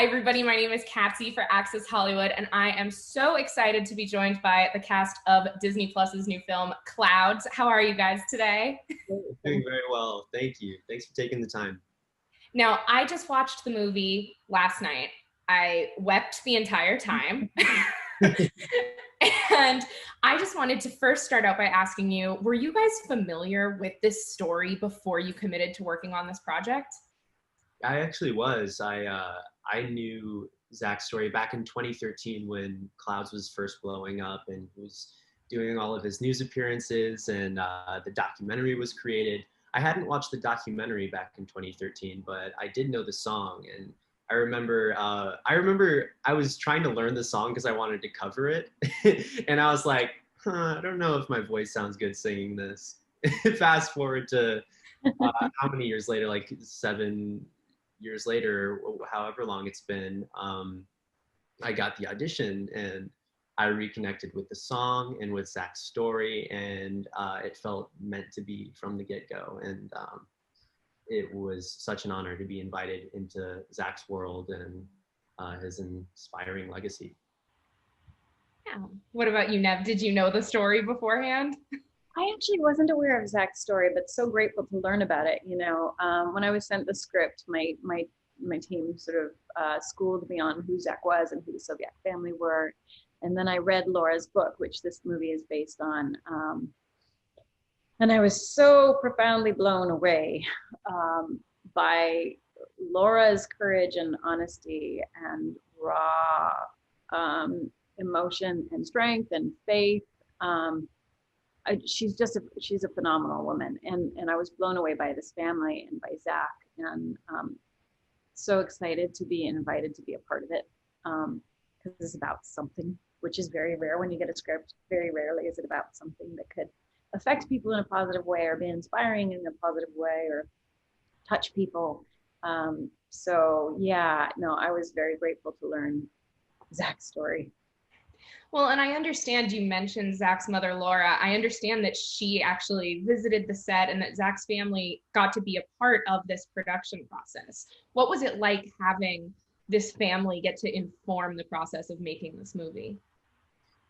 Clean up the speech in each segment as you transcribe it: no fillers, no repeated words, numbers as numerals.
Hi, everybody. My name is Katsy for Access Hollywood, and I am so excited to be joined by the cast of Disney Plus's new film, Clouds. How are you guys today? Doing very well. Thank you. Thanks for taking the time. Now, I just watched the movie last night. I wept the entire time. And I just wanted to first start out by asking you, were you guys familiar with this story before you committed to working on this project? I actually was. I knew Zach's story back in 2013 when Clouds was first blowing up and he was doing all of his news appearances and the documentary was created. I hadn't watched the documentary back in 2013, but I did know the song and I remember I was trying to learn the song because I wanted to cover it, and I was like, I don't know if my voice sounds good singing this. Fast forward to how many years later, like 7 years later, or however long it's been, I got the audition and I reconnected with the song and with Zach's story, and it felt meant to be from the get-go. And it was such an honor to be invited into Zach's world and his inspiring legacy. Yeah. What about you, Neve? Did you know the story beforehand? I actually wasn't aware of Zach's story, but so grateful to learn about it. When I was sent the script, my team sort of schooled me on who Zach was and who the Sobiech family were, and then I read Laura's book, which this movie is based on, and I was so profoundly blown away by Laura's courage and honesty and raw emotion and strength and faith. She's a phenomenal woman, and I was blown away by this family and by Zach, and so excited to be invited to be a part of it, because it's about something, which is very rare when you get a script. Very rarely is it about something that could affect people in a positive way or be inspiring in a positive way or touch people. So yeah, no, I was very grateful to learn Zach's story. Well, and I understand you mentioned Zach's mother, Laura. I understand that she actually visited the set and that Zach's family got to be a part of this production process. What was it like having this family get to inform the process of making this movie?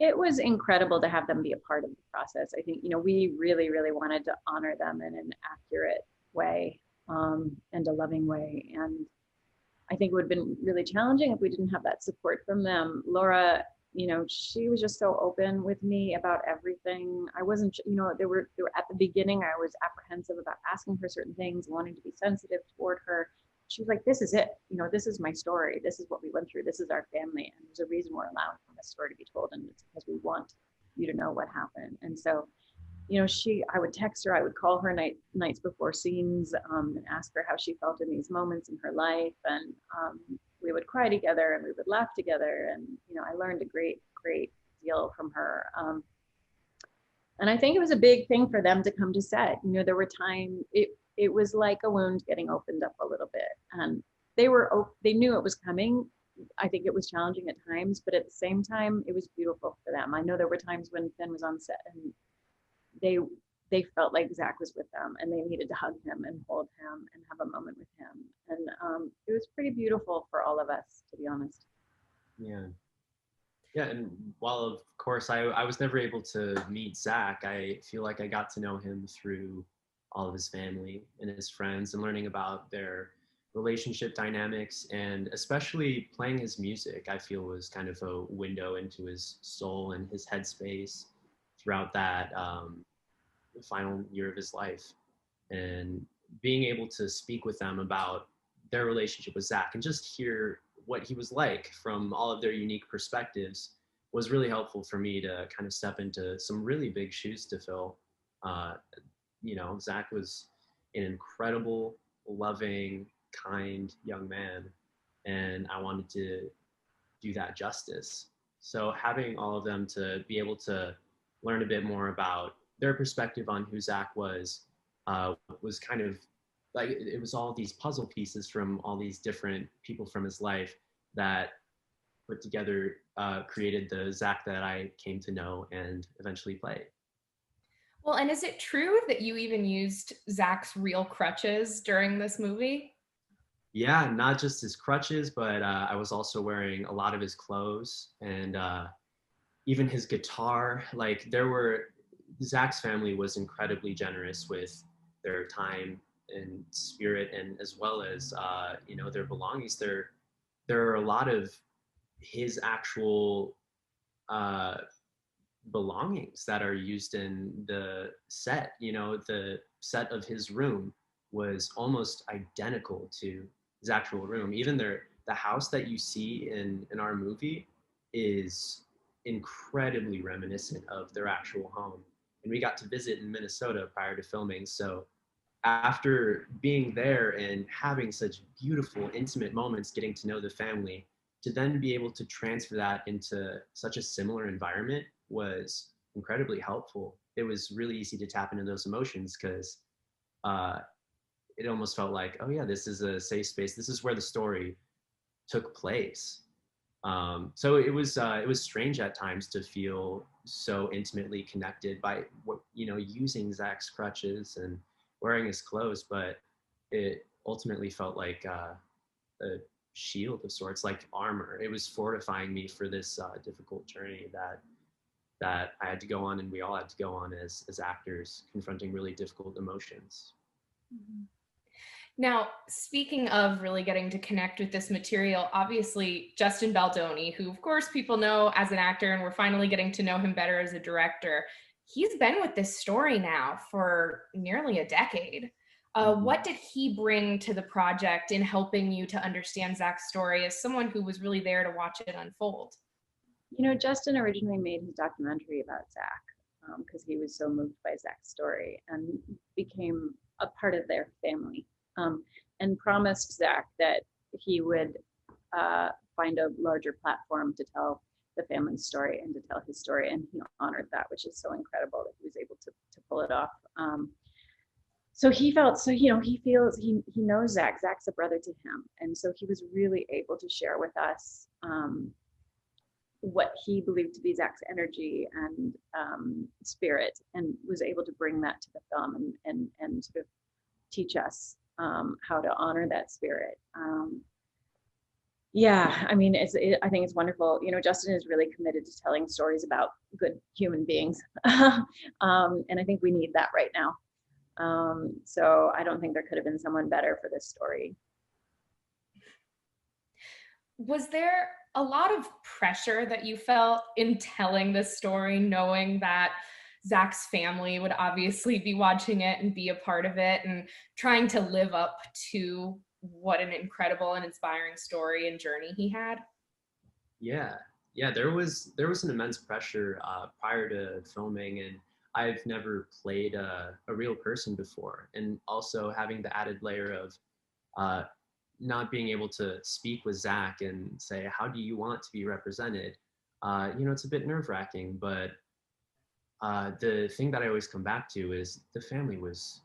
It was incredible to have them be a part of the process. I think, we really, really wanted to honor them in an accurate way, and a loving way. And I think it would have been really challenging if we didn't have that support from them. Laura, she was just so open with me about everything. I wasn't, there were at the beginning, I was apprehensive about asking her certain things, wanting to be sensitive toward her. She was like, this is it. This is my story. This is what we went through. This is our family. And there's a reason we're allowing this story to be told. And it's because we want you to know what happened. And so, I would text her, I would call her nights before scenes, and ask her how she felt in these moments in her life. And we would cry together and we would laugh together. And, I learned a great, great deal from her. And I think it was a big thing for them to come to set. There were times it was like a wound getting opened up a little bit, and they knew it was coming. I think it was challenging at times, but at the same time, it was beautiful for them. I know there were times when Finn was on set and they felt like Zach was with them and they needed to hug him and hold him and have a moment with him. And it was pretty beautiful for all of us, to be honest. Yeah. Yeah, and while of course I was never able to meet Zach, I feel like I got to know him through all of his family and his friends and learning about their relationship dynamics, and especially playing his music, I feel was kind of a window into his soul and his headspace throughout that final year of his life. And being able to speak with them about their relationship with Zach and just hear what he was like from all of their unique perspectives was really helpful for me to kind of step into some really big shoes to fill. Zach was an incredible, loving, kind young man, and I wanted to do that justice. So having all of them to be able to learn a bit more about their perspective on who Zach was kind of like, it was all these puzzle pieces from all these different people from his life that put together created the Zach that I came to know and eventually play. Well, and is it true that you even used Zach's real crutches during this movie? Yeah, not just his crutches, but I was also wearing a lot of his clothes and even his guitar. Like Zach's family was incredibly generous with their time and spirit, and as well as their belongings. There are a lot of his actual uh, belongings that are used in the set. The set of his room was almost identical to his actual room. Even the house that you see in our movie is incredibly reminiscent of their actual home. And we got to visit in Minnesota prior to filming. So after being there and having such beautiful, intimate moments, getting to know the family, to then be able to transfer that into such a similar environment was incredibly helpful. It was really easy to tap into those emotions because uh, it almost felt like, oh yeah, this is a safe space. This is where the story took place. So it was strange at times to feel so intimately connected by using Zach's crutches and wearing his clothes, but it ultimately felt like a shield of sorts, like armor. It was fortifying me for this difficult journey that I had to go on, and we all had to go on as actors, confronting really difficult emotions. Mhm. Now, speaking of really getting to connect with this material, obviously Justin Baldoni, who of course people know as an actor, and we're finally getting to know him better as a director, he's been with this story now for nearly a decade. What did he bring to the project in helping you to understand Zach's story as someone who was really there to watch it unfold? Justin originally made his documentary about Zach because he was so moved by Zach's story and became a part of their family, and promised Zach that he would find a larger platform to tell the family's story and to tell his story. And he honored that, which is so incredible that he was able to pull it off. So he felt, so, he feels, he knows Zach. Zach's a brother to him. And so he was really able to share with us what he believed to be Zach's energy and spirit, and was able to bring that to the film and sort of teach us how to honor that spirit. Yeah, I mean, I think it's wonderful. Justin is really committed to telling stories about good human beings. And I think we need that right now. So I don't think there could have been someone better for this story. Was there a lot of pressure that you felt in telling this story, knowing that Zach's family would obviously be watching it and be a part of it, and trying to live up to what an incredible and inspiring story and journey he had? Yeah, yeah. There was an immense pressure prior to filming, and I've never played a real person before, and also having the added layer of uh, not being able to speak with Zach and say, how do you want to be represented? It's a bit nerve wracking, but the thing that I always come back to is the family was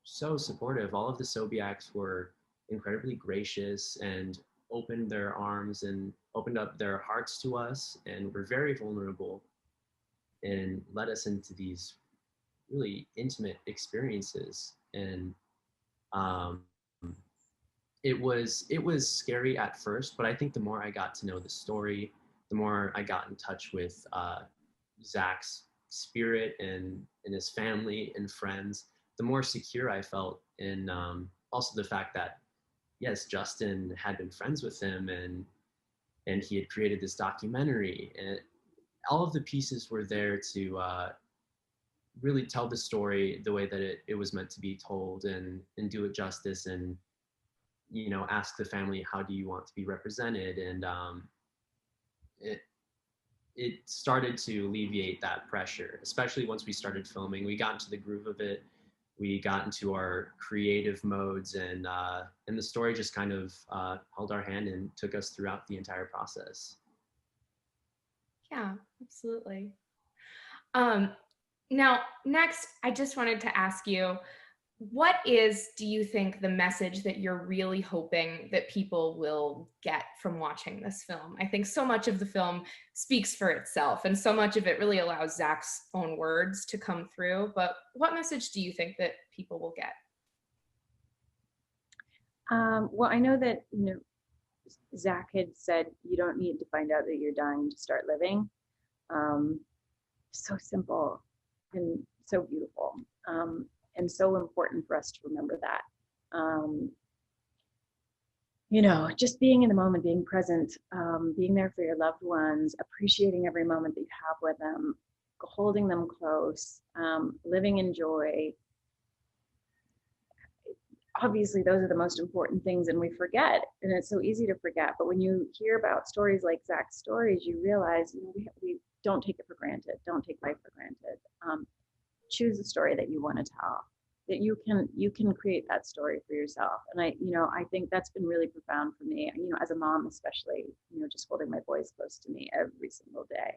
so supportive. All of the Sobiechs were incredibly gracious and opened their arms and opened up their hearts to us and were very vulnerable and led us into these really intimate experiences. And um, it was scary at first, but I think the more I got to know the story, the more I got in touch with Zach's spirit and his family and friends, the more secure I felt. And also the fact that yes, Justin had been friends with him and he had created this documentary, and all of the pieces were there to really tell the story the way that it was meant to be told, and do it justice, and ask the family, how do you want to be represented? And it it started to alleviate that pressure, especially once we started filming. We got into the groove of it. We got into our creative modes, and the story just kind of held our hand and took us throughout the entire process. Yeah, absolutely. Um, Now, next, I just wanted to ask you, do you think, the message that you're really hoping that people will get from watching this film? I think so much of the film speaks for itself, and so much of it really allows Zach's own words to come through. But what message do you think that people will get? Well, I know that, Zach had said you don't need to find out that you're dying to start living. Um, so simple and so beautiful, and so important for us to remember that. Um, just being in the moment, being present, being there for your loved ones, appreciating every moment that you have with them, holding them close, living in joy. Obviously, those are the most important things, and we forget, and it's so easy to forget. But when you hear about stories like Zach's stories, you realize, we don't take it for granted. Don't take life for granted. Choose a story that you want to tell, that you can create that story for yourself. And I think that's been really profound for me, as a mom, especially, just holding my boys close to me every single day,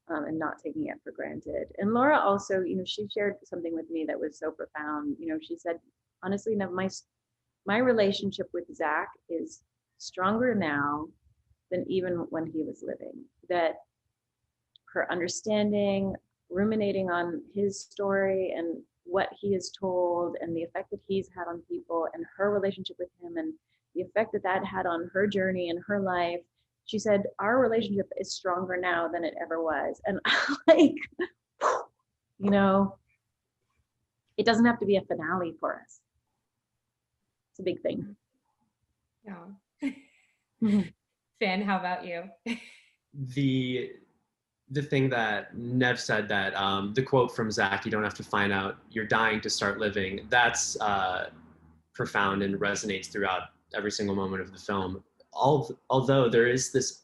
and not taking it for granted. And Laura also, she shared something with me that was so profound. She said, honestly, my relationship with Zach is stronger now than even when he was living. That her understanding, ruminating on his story and what he has told and the effect that he's had on people and her relationship with him and the effect that that had on her journey and her life. She said, our relationship is stronger now than it ever was. And like, it doesn't have to be a finale for us. It's a big thing. Yeah. Finn, how about you? The thing that Neve said, that the quote from Zach, you don't have to find out you're dying to start living, that's profound and resonates throughout every single moment of the film. Although there is this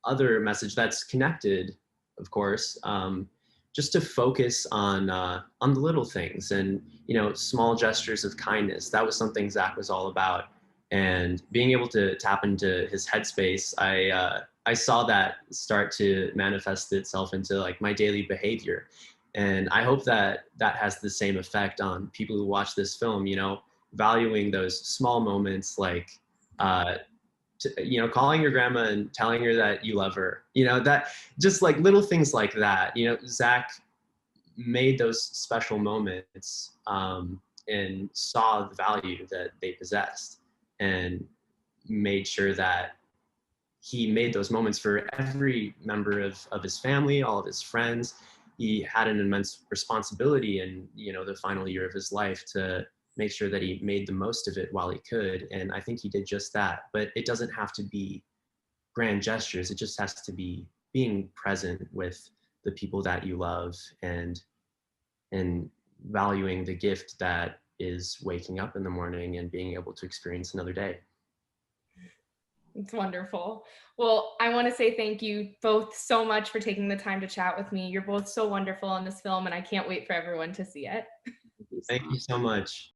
other message that's connected, of course, just to focus on the little things and, small gestures of kindness. That was something Zach was all about. And being able to tap into his headspace, I saw that start to manifest itself into like my daily behavior. And I hope that that has the same effect on people who watch this film, valuing those small moments, like, calling your grandma and telling her that you love her, that just like little things like that. Zach made those special moments, and saw the value that they possessed and made sure that he made those moments for every member of his family, all of his friends. He had an immense responsibility in, the final year of his life to make sure that he made the most of it while he could. And I think he did just that. But it doesn't have to be grand gestures. It just has to be being present with the people that you love and valuing the gift that is waking up in the morning and being able to experience another day. It's wonderful. Well, I want to say thank you both so much for taking the time to chat with me. You're both so wonderful in this film, and I can't wait for everyone to see it. Thank you so much.